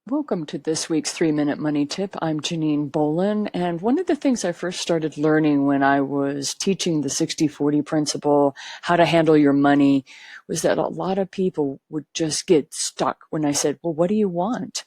Welcome to this week's 3-Minute Money Tip. I'm Janine Bolin, and one of the things I first started learning when I was teaching the 60-40 principle, how to handle your money, was that a lot of people would just get stuck when I said, well, what do you want?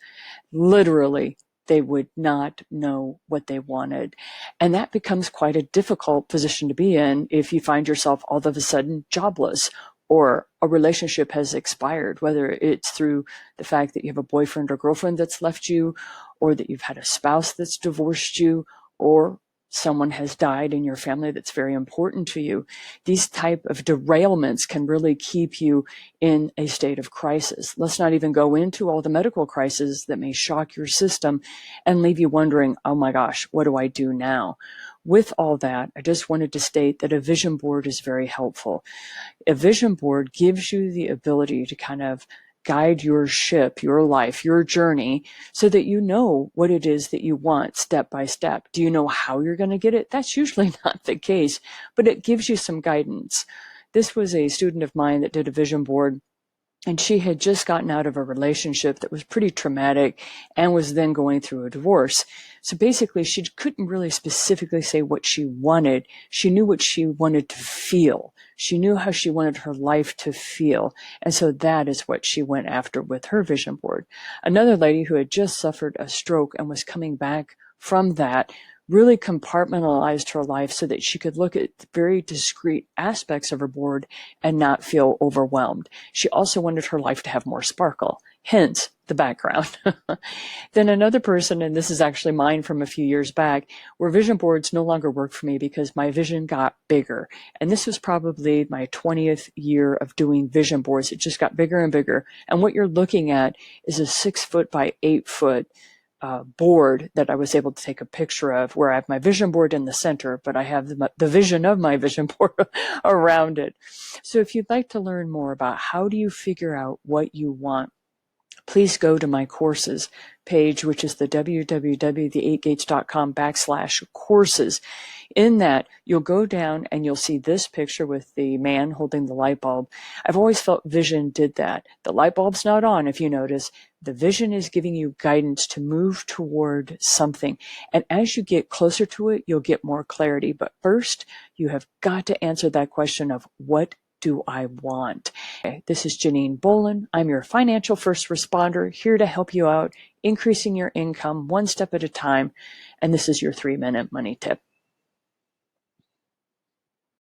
Literally, they would not know what they wanted. And that becomes quite a difficult position to be in if you find yourself all of a sudden jobless or a relationship has expired, whether it's through the fact that you have a boyfriend or girlfriend that's left you, or that you've had a spouse that's divorced you, or someone has died in your family that's very important to you. These type of derailments can really keep you in a state of crisis. Let's not even go into all the medical crises that may shock your system and leave you wondering, oh my gosh, what do I do now? With all that, I just wanted to state that a vision board is very helpful. A vision board gives you the ability to kind of guide your ship, your life, your journey, so that you know what it is that you want step by step. Do you know how you're going to get it? That's usually not the case, but it gives you some guidance. This was a student of mine that did a vision board, and she had just gotten out of a relationship that was pretty traumatic and was then going through a divorce. So basically, she couldn't really specifically say what she wanted. She knew what she wanted to feel. She knew how she wanted her life to feel. And so that is what she went after with her vision board. Another lady who had just suffered a stroke and was coming back from that really compartmentalized her life so that she could look at very discrete aspects of her board and not feel overwhelmed. She also wanted her life to have more sparkle, hence the background. Then another person, and this is actually mine from a few years back, where vision boards no longer work for me because my vision got bigger. And this was probably my 20th year of doing vision boards. It just got bigger and bigger. And what you're looking at is a 6-foot by 8-foot board that I was able to take a picture of, where I have my vision board in the center, but I have the vision of my vision board around it. So if you'd like to learn more about how do you figure out what you want, please go to my courses page, which is the www.the8gates.com/courses. In that, you'll go down and you'll see this picture with the man holding the light bulb. I've always felt vision did that. The light bulb's not on, if you notice. The vision is giving you guidance to move toward something. And as you get closer to it, you'll get more clarity. But first, you have got to answer that question of what do I want? Okay, this is Janine Bolin. I'm your financial first responder, here to help you out, increasing your income one step at a time. And this is your 3-minute money tip.